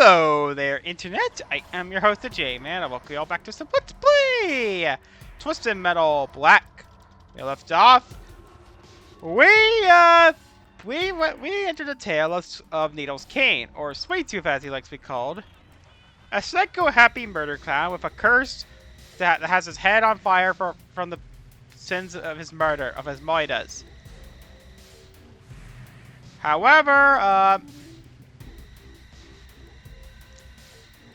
Hello there, Internet. I am your host, the J-Man. I welcome you all back to some Let's Play Twisted Metal Black. We left off. We entered the tale of Needles Kane, or Sweet Tooth as he likes to be called. A psycho-happy murder clown with a curse that has his head on fire from the sins of his murder, of his moidas. However,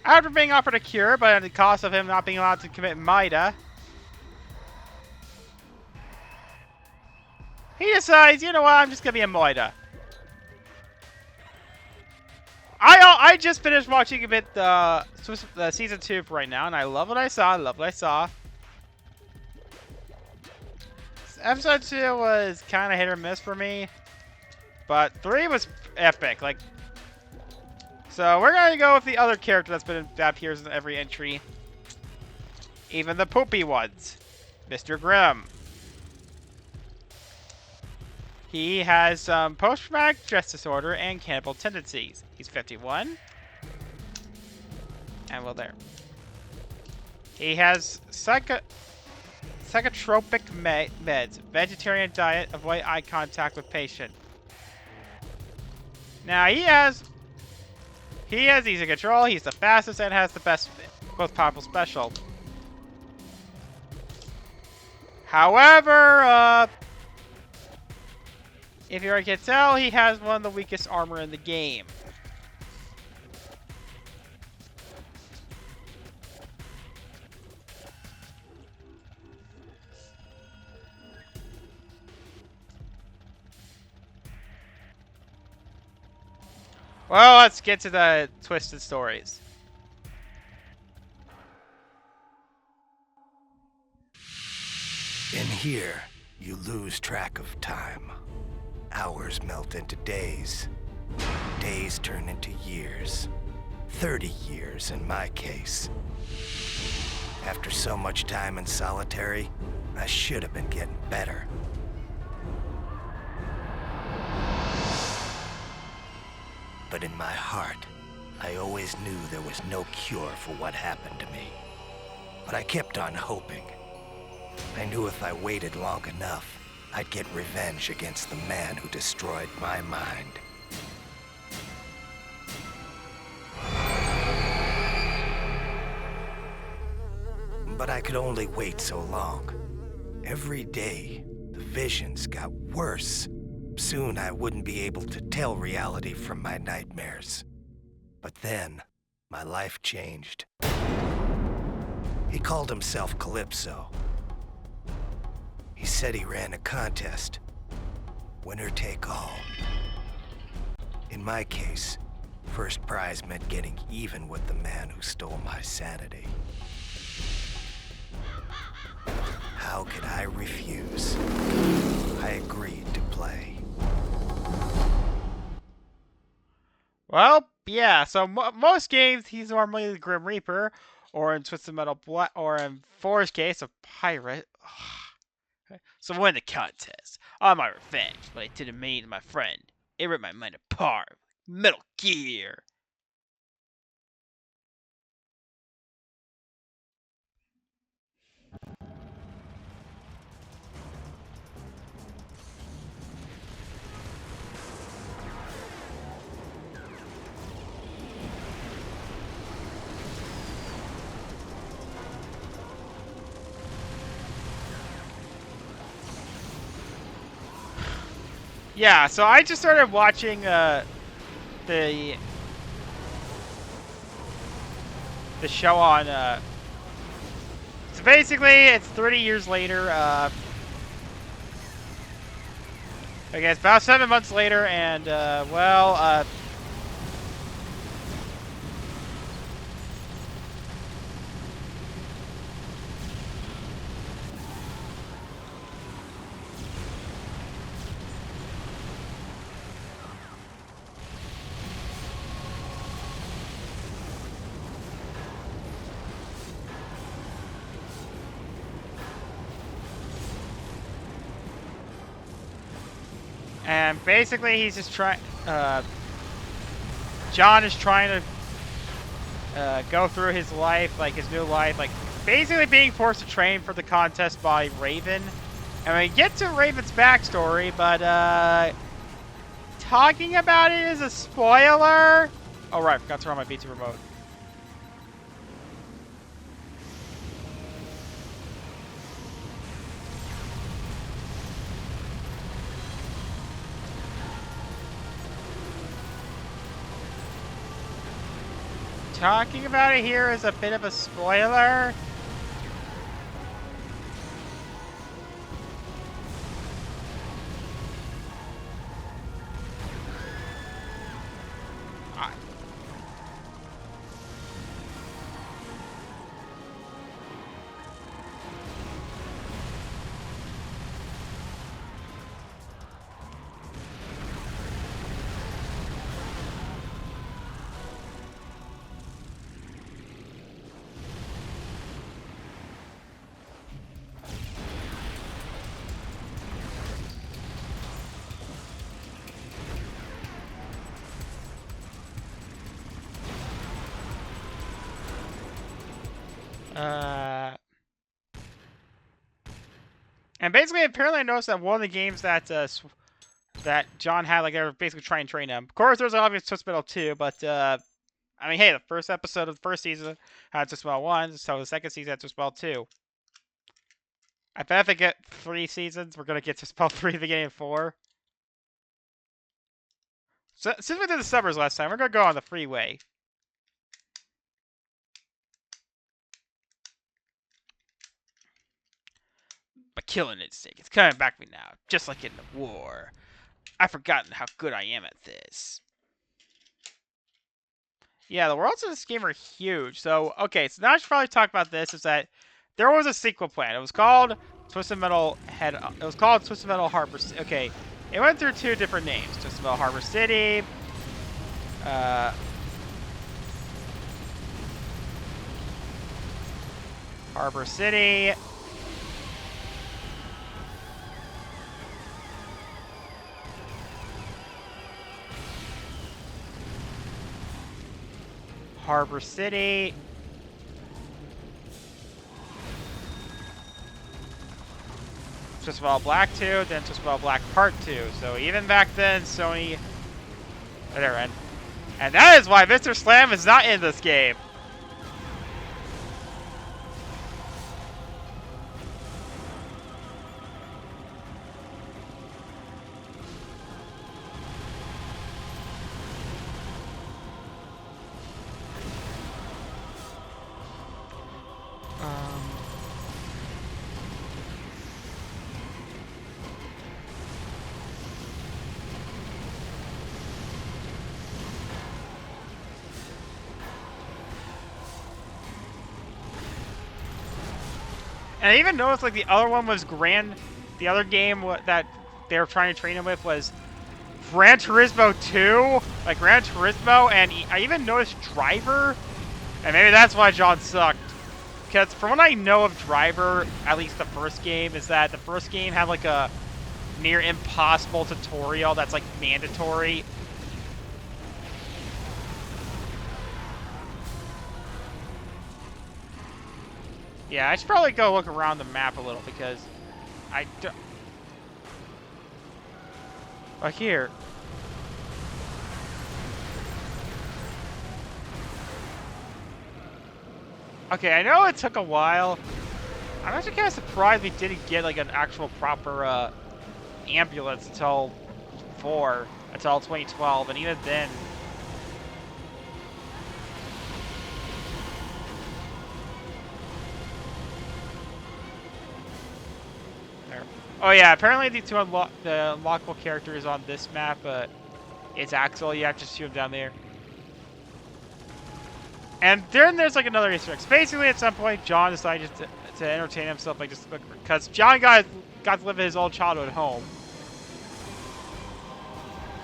after being offered a cure, but at the cost of him not being allowed to commit Mida, he decides, you know what, I'm just gonna be a Moida. I just finished watching a bit season 2 right now, and I love what I saw. Episode 2 was kind of hit or miss for me, but 3 was epic. So we're gonna go with the other character that appears in every entry, even the poopy ones, Mr. Grimm. He has some post-traumatic stress disorder and cannibal tendencies. He's 51. And well, there. He has psychotropic meds, vegetarian diet, avoid eye contact with patient. Now he has easy control. He's the fastest and has the most powerful special. However, if you already can tell, he has one of the weakest armor in the game. Well, let's get to the twisted stories. In here, you lose track of time. Hours melt into days. Days turn into years. 30 years in my case. After so much time in solitary, I should have been getting better. But in my heart, I always knew there was no cure for what happened to me. But I kept on hoping. I knew if I waited long enough, I'd get revenge against the man who destroyed my mind. But I could only wait so long. Every day, the visions got worse. Soon I wouldn't be able to tell reality from my nightmares. But then, my life changed. He called himself Calypso. He said he ran a contest. Winner take all. In my case, first prize meant getting even with the man who stole my sanity. How could I refuse? I agreed to play. Well, yeah, so most games, he's normally the Grim Reaper, or in Twisted Metal Black, or in Forrest's case, a pirate. So win the contest. On my revenge, but I didn't mean to my friend. It ripped my mind apart. Metal Gear. Yeah, so I just started watching the show on so basically it's 30 years later. Okay, it's about 7 months later, and and basically he's just trying. John is trying to go through his life, like his new life, like basically being forced to train for the contest by Raven. And we get to Raven's backstory, but talking about it is a spoiler. Oh right, I forgot to turn on my B2 remote. Talking about it here is a bit of a spoiler. And basically, apparently, I noticed that one of the games that that John had, like, they were basically trying to train him. Of course, there's obvious Twist Metal 2, but I mean, hey, the first episode of the first season had Twist Metal 1, so the second season had Twist Metal 2. I bet if they get 3 seasons, we're gonna get Twist Metal 3 at the beginning of 4. So since we did the suburbs last time, we're gonna go on the freeway. But killing instinct, it's coming back to me now, just like in the war. I've forgotten how good I am at this. Yeah, the worlds in this game are huge. So, okay, so now I should probably talk about this, is that there was a sequel plan. It was called Twisted Metal Head. It was called Twisted Metal Harbor City. Okay, it went through 2 different names. Twisted Metal Harbor City. Harbor City. Harbor City. Twisted Metal Black 2, then Twisted Metal Black Part 2. So even back then, Sony... There, and that is why Mr. Slam is not in this game. And I even noticed, like, the other one was the other game that they were trying to train him with was Gran Turismo 2. Like, Gran Turismo, and I even noticed Driver. And maybe that's why John sucked. Because from what I know of Driver, at least the first game, is that the first game had, like, a near impossible tutorial that's, like, mandatory. Yeah, I should probably go look around the map a little, because I don't... Like here. Okay, I know it took a while. I'm actually kind of surprised we didn't get, like, an actual proper ambulance until 2012, and even then... Oh yeah, apparently the unlockable characters on this map, it's Axel. You have to shoot him down there. And then there's, like, another Easter egg. Basically, at some point, John decided to entertain himself, like, just because John got to live his old childhood home.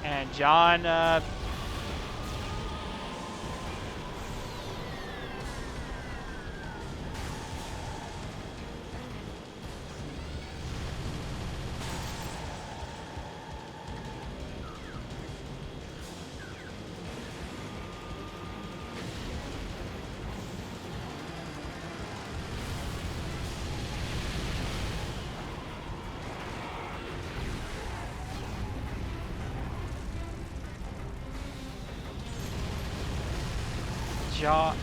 And John John.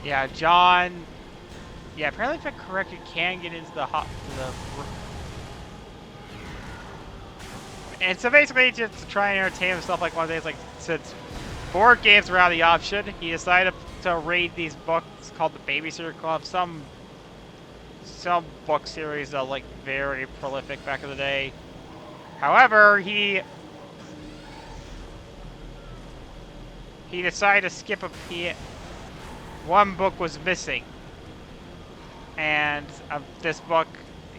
Yeah, John. Yeah, apparently if I'm correct, you can get into the and so basically, just to try and entertain himself, like one of the days, like since board games were out of the option, he decided to read these books called the Babysitter Club. Some book series that like very prolific back in the day. However, he decided to skip one book was missing, and this book,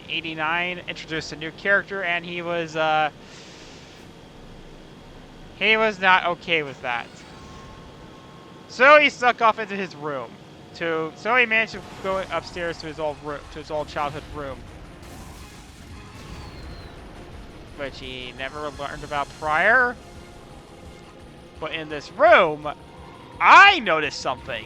89, introduced a new character, and he was not okay with that. So he snuck off into his room. So he managed to go upstairs to his old childhood room, which he never learned about prior. But in this room, I noticed something.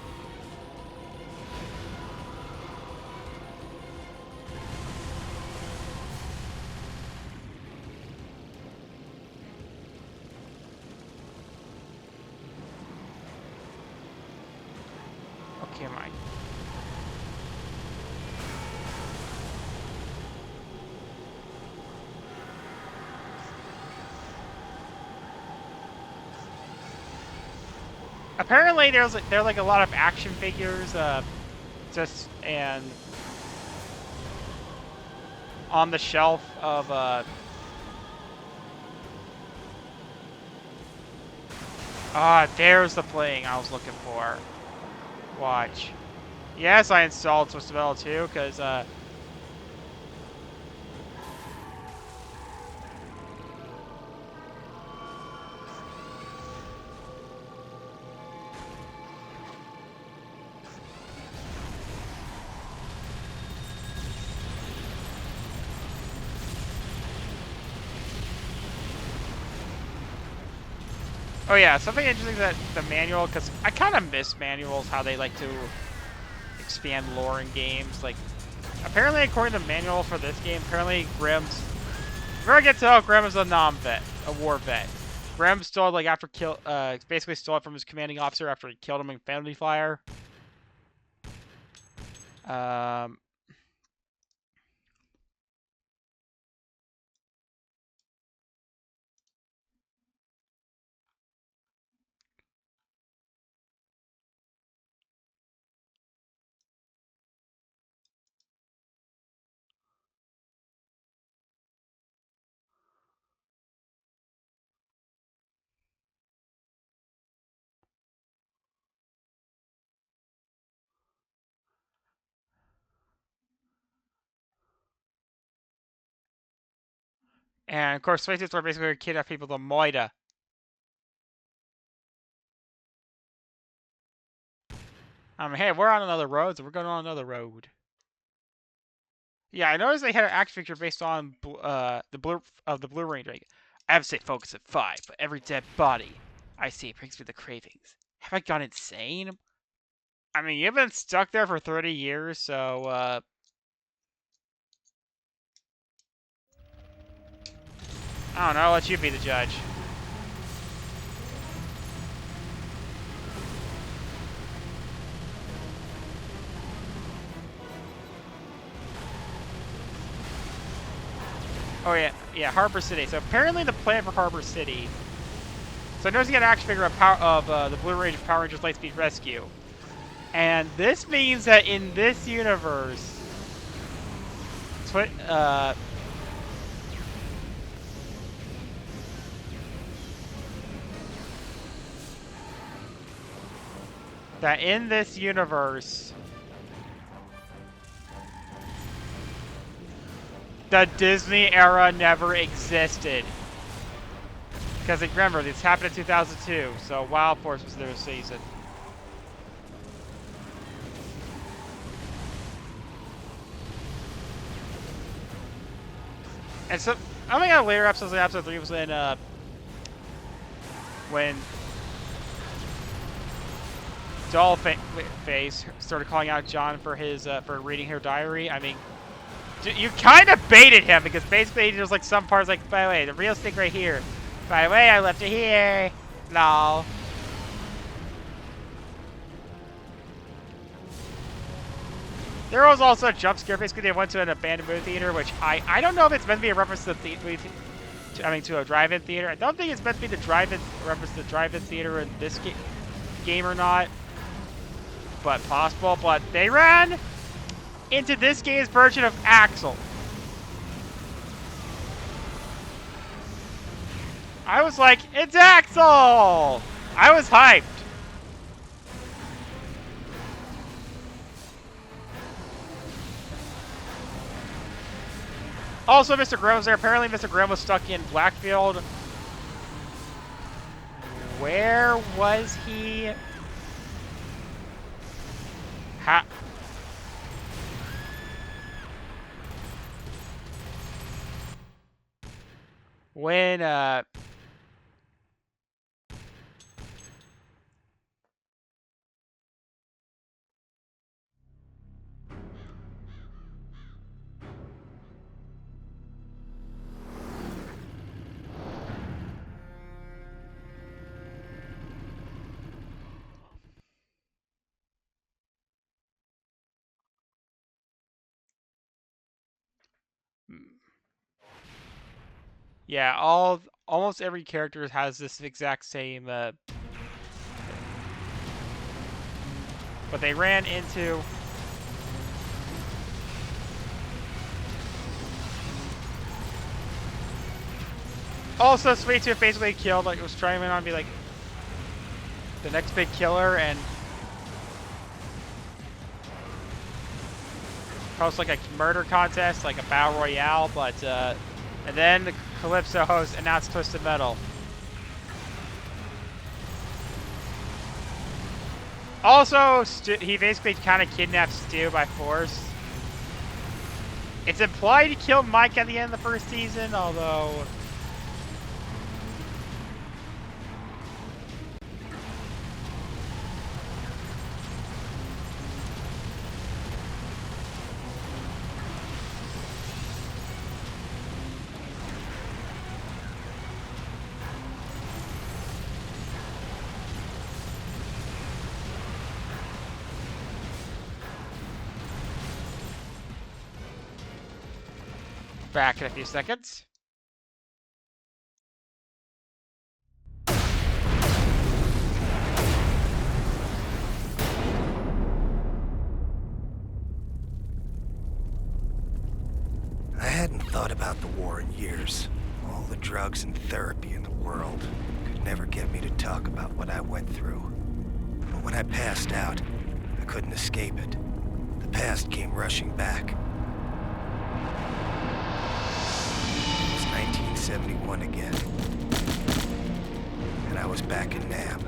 Okay, Mike. Apparently, there are like a lot of action figures, and on the shelf of there's the playing I was looking for. Watch. Yes, I installed Twisted Metal 2 because oh yeah, something interesting that the manual, because I kind of miss manuals, how they like to expand lore in games. Like, apparently, according to the manual for this game, apparently Grimm's. We're gonna get to how Grimm is a non-vet, a war vet. Grimm stole it, like after basically stole it from his commanding officer after he killed him in Friendly Fire. Um, and of course, spacesuits are basically a kidnap people to Moida. Hey, we're on another road, so we're going on another road. Yeah, I noticed they had an action figure based on the Blue Ranger. I have to stay focused at 5, but every dead body I see brings me the cravings. Have I gone insane? I mean, you've been stuck there for 30 years, so I don't know. I'll let you be the judge. Oh yeah, Harbor City. So apparently the plan for Harbor City. So I noticed you got an action figure of the Blue Ranger Power Rangers Lightspeed Rescue, and this means that in this universe, that in this universe, the Disney era never existed. Because remember, this happened in 2002, so Wild Force was their season. And so, I think a later episodes, like episode 3 was when doll face started calling out John for his for reading her diary. I mean, you kind of baited him because basically there's like some parts like, by the way, the real stick right here. By the way, I left it here. Lol. There was also a jump scare. Basically, they went to an abandoned movie theater, which I don't know if it's meant to be a reference to the to a drive-in theater. I don't think it's meant to be the drive-in reference to the drive-in theater in this game or not, but possible. But they ran into this game's version of Axel. I was like, it's Axel! I was hyped. Also, Mr. Grimm was there. Apparently, Mr. Grimm was stuck in Blackfield. Where was he? When, yeah, almost every character has this exact same, but they ran into... Also, Sweet Tooth basically killed, like, was trying to be like the next big killer and host like a murder contest, like a battle royale, but and then the Calypso host announced Twisted Metal. Also, he basically kind of kidnapped Stu by force. It's implied he killed Mike at the end of the first season, although... Back in a few seconds. I hadn't thought about the war in years. All the drugs and therapy in the world could never get me to talk about what I went through. But when I passed out, I couldn't escape it. The past came rushing back. 1971 again, and I was back in Nam.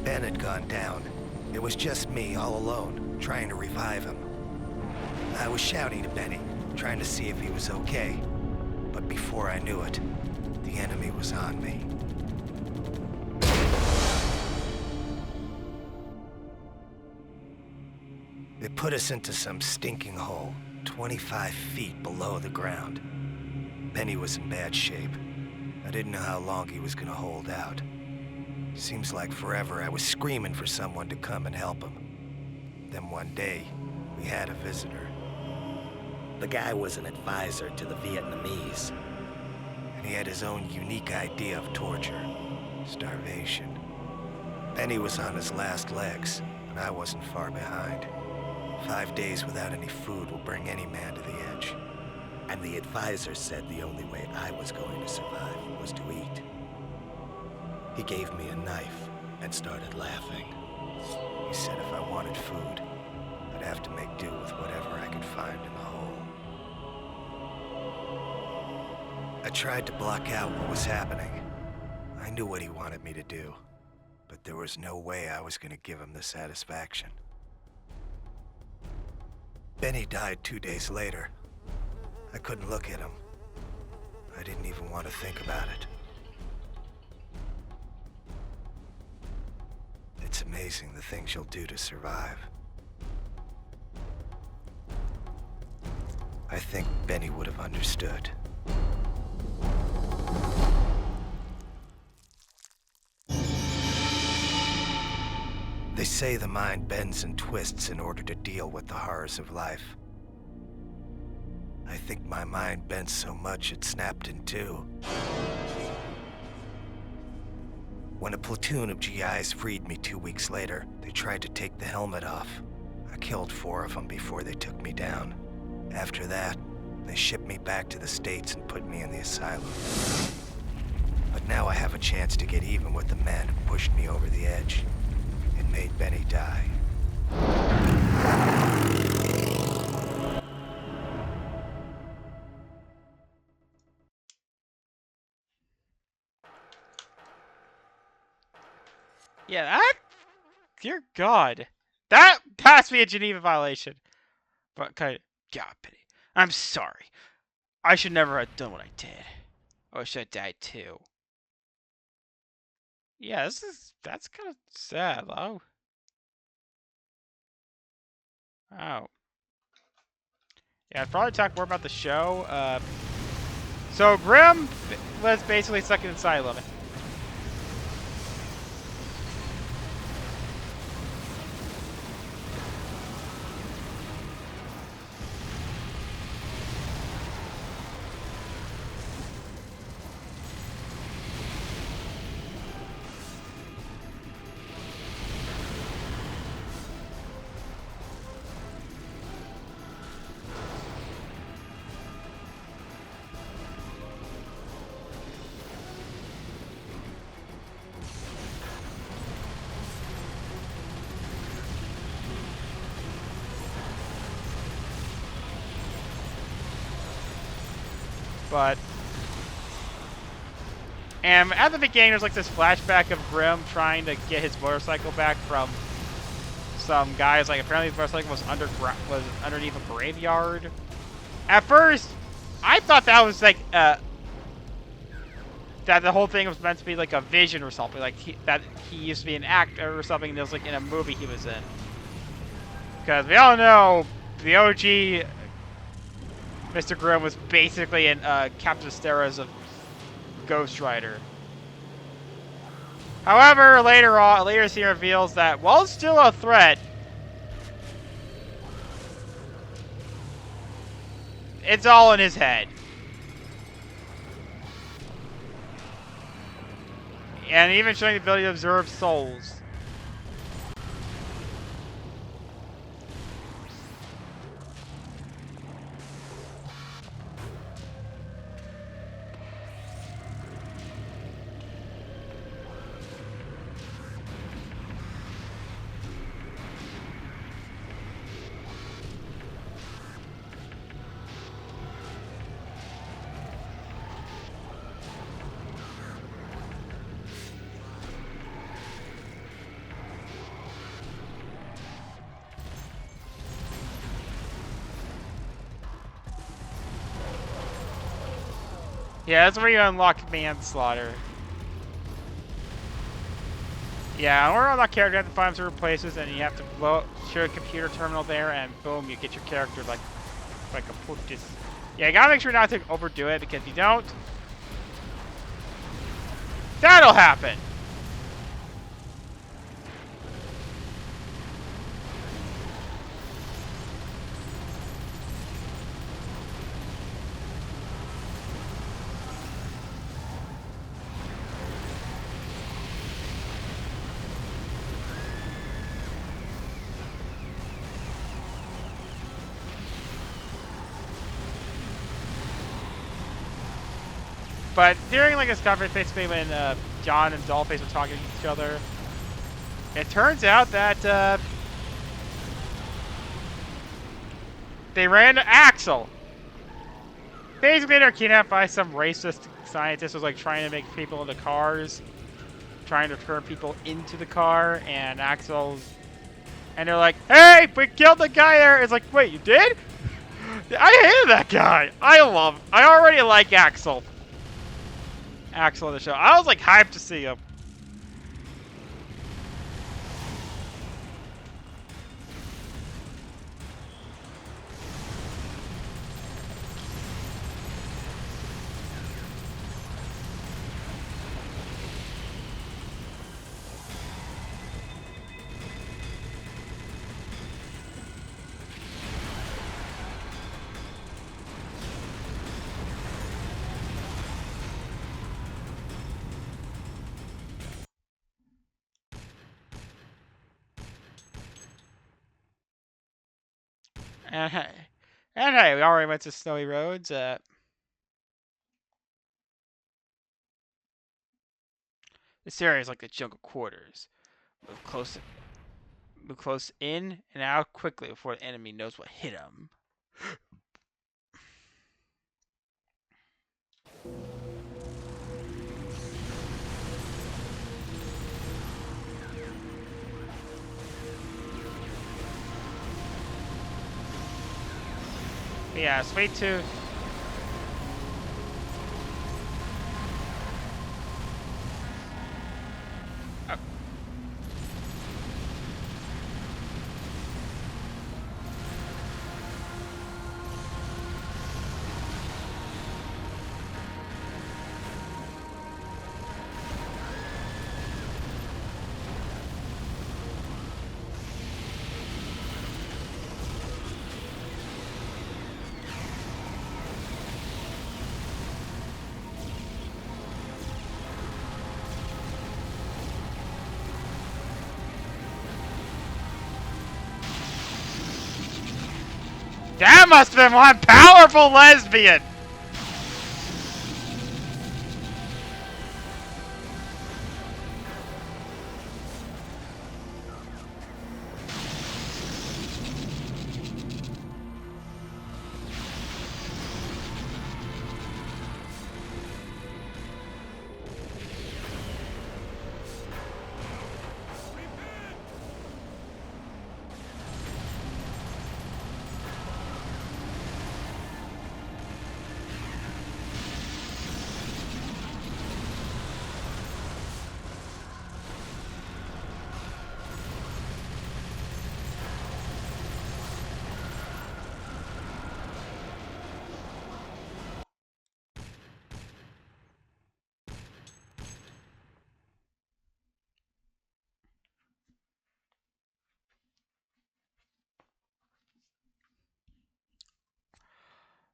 Ben had gone down. It was just me, all alone, trying to revive him. I was shouting to Benny, trying to see if he was okay. But before I knew it, the enemy was on me. They put us into some stinking hole, 25 feet below the ground. Benny was in bad shape. I didn't know how long he was gonna hold out. Seems like forever I was screaming for someone to come and help him. Then one day, we had a visitor. The guy was an advisor to the Vietnamese. And he had his own unique idea of torture. Starvation. Benny was on his last legs, and I wasn't far behind. 5 days without any food will bring any man to the edge. And the advisor said the only way I was going to survive was to eat. He gave me a knife and started laughing. He said if I wanted food, I'd have to make do with whatever I could find in the hole. I tried to block out what was happening. I knew what he wanted me to do, but there was no way I was going to give him the satisfaction. Benny died 2 days later. I couldn't look at him. I didn't even want to think about it. amazing the things you'll do to survive. I think Benny would have understood. They say the mind bends and twists in order to deal with the horrors of life. I think my mind bent so much it snapped in two. When a platoon of GIs freed me 2 weeks later, they tried to take the helmet off. I killed 4 of them before they took me down. After that, they shipped me back to the States and put me in the asylum. But now I have a chance to get even with the man who pushed me over the edge and made Benny die. Yeah, that... Dear God. That has to be a Geneva violation. But, God, Benny, I'm sorry. I should never have done what I did. I wish I died too. Yeah, that's kind of sad, though. Oh. Yeah, I'd probably talk more about the show. So Grimm was basically stuck in an asylum. And at the beginning, there's like this flashback of Grimm trying to get his motorcycle back from some guys. Like apparently his motorcycle was underneath a graveyard. At first, I thought that was like that the whole thing was meant to be like a vision or something. Like that he used to be an actor or something. And it was like in a movie he was in. Because we all know the OG Mr. Grimm was basically in Captain Steras of Ghost Rider. However, later he reveals that while still a threat, it's all in his head. And even showing the ability to observe souls. Yeah, that's where you unlock manslaughter. Yeah, or unlock character, you have to find certain places, and you have to show a computer terminal there, and boom, you get your character like a purchase. Yeah, you gotta make sure not to overdo it, because if you don't, that'll happen. But during like this conference, basically when John and Dollface were talking to each other, it turns out that they ran into Axel. Basically, they're kidnapped by some racist scientist who's like trying to make people into cars, trying to turn people into the car, and and they're like, "Hey, we killed the guy there." It's like, wait, you did? I hated that guy. I already like Axel in the show. I was like hyped to see him. And hey, we already went to snowy roads. This area is like the jungle quarters. Move close, move close in and out quickly before the enemy knows what hit him. But yeah, sweet tooth. Oh. That must have been one powerful lesbian!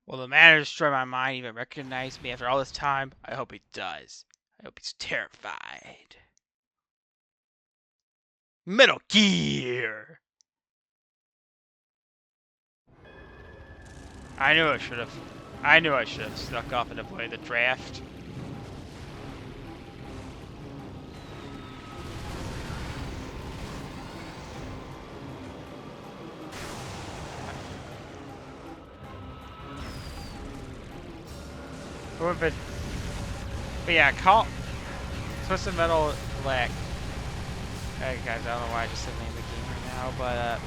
Will the man who destroyed my mind even recognize me after all this time? I hope he does. I hope he's terrified. Metal Gear! I knew I should have snuck off and avoided the draft. But yeah, call Twisted Metal Black. Hey guys, I don't know why I just said the name of the game right now, but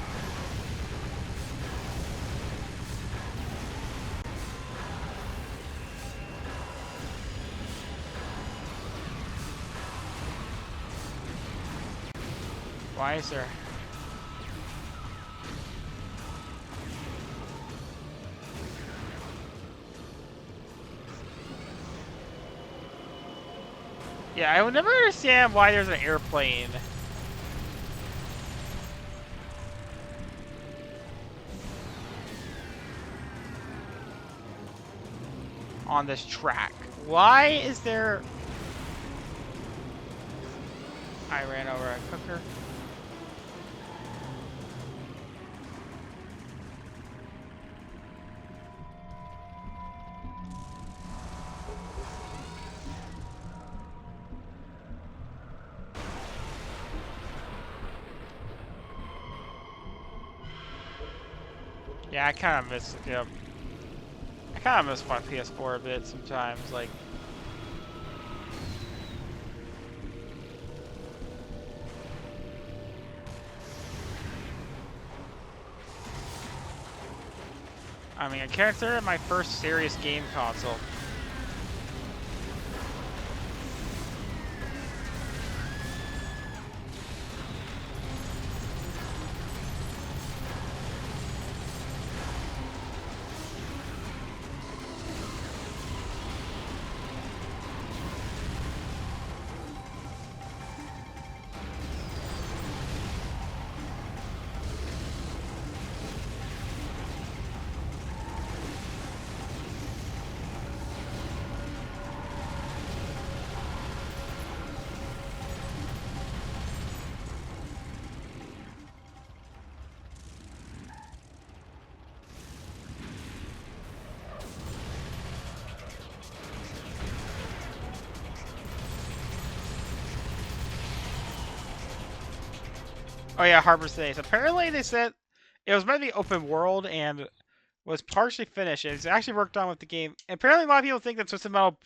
why is there? Yeah, I would never understand why there's an airplane on this track. Why is there... I ran over a cooker. Yeah, I kind of miss, I kind of miss my PS4 a bit sometimes, like... I mean, I consider it my first serious game console. Oh yeah, Harbor Stays. Apparently they said it was meant to be open world and was partially finished. It's actually worked on with the game. And apparently a lot of people think that Twisted Metal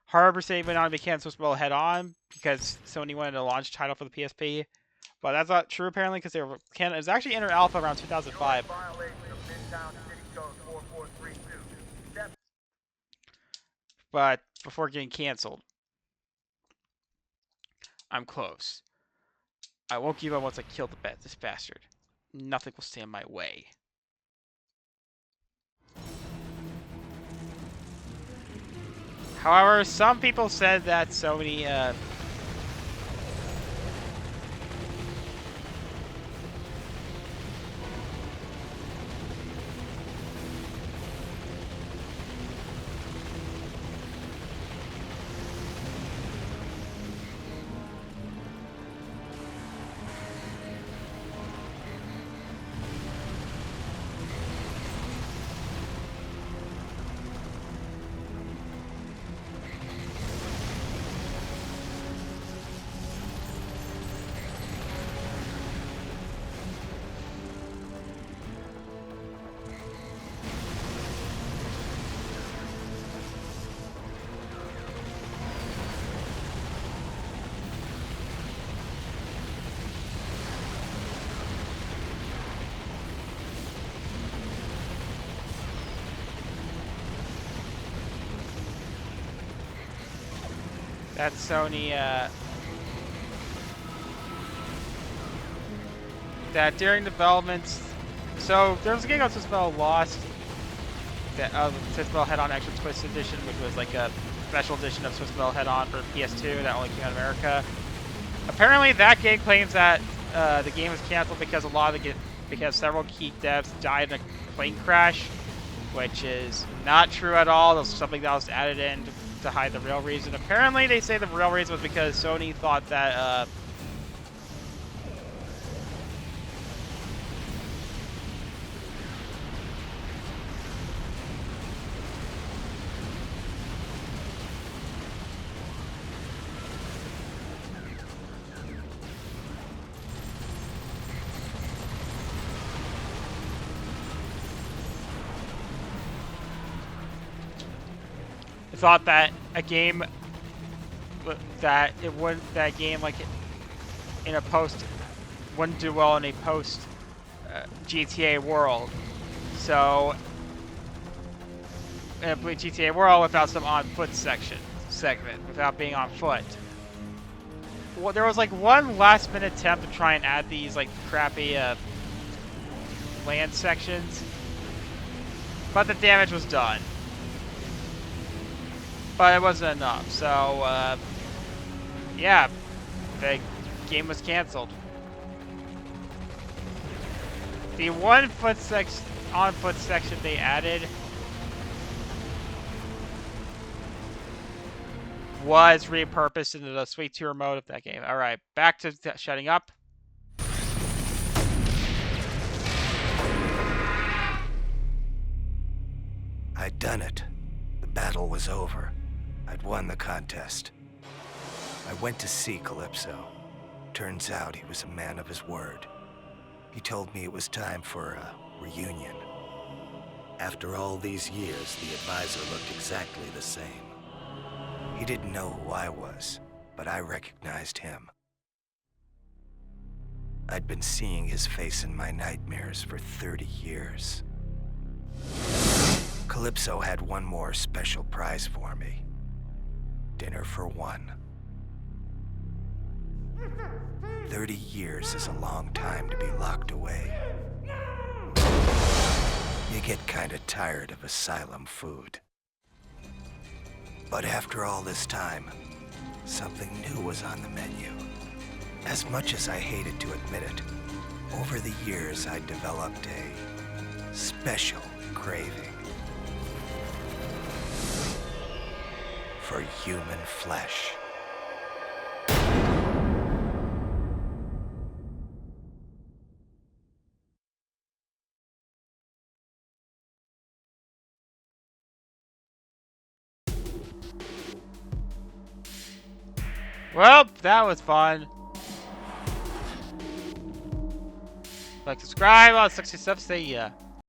Harbor State went on to become Twisted Metal Head On because Sony wanted a launch title for the PSP. But that's not true apparently because they were it was actually entered alpha around 2005. But before getting canceled. I'm close. I won't give up once I kill this bastard. Nothing will stand my way. However, some people said that Sony that Sony that during development, so there was a game called Twisted Metal Lost that Twisted Metal Head On Extra Twist Edition, which was like a special edition of Twisted Metal Head On for PS2 that only came out of America. Apparently, that game claims that the game was canceled because because several key devs died in a plane crash, which is not true at all. That was something that was added in to hide the real reason. Apparently, they say the real reason was because Sony thought that thought that a game that game like in a post wouldn't do well in a post GTA world. So in a GTA world without some on foot segment without being on foot. Well, there was like one last minute attempt to try and add these like crappy land sections, but the damage was done. But it wasn't enough, so yeah, the game was canceled. The on foot section they added was repurposed into the Sweet Tour mode of that game. All right, back to shutting up. I'd done it. The battle was over. I'd won the contest. I went to see Calypso. Turns out he was a man of his word. He told me it was time for a reunion. After all these years, the advisor looked exactly the same. He didn't know who I was, but I recognized him. I'd been seeing his face in my nightmares for 30 years. Calypso had one more special prize for me. Dinner for one. 30 years is a long time to be locked away. You get kinda tired of asylum food. But after all this time, something new was on the menu. As much as I hated to admit it, over the years I developed a special craving for human flesh. Well, that was fun. Like, subscribe on 60 subs. See ya.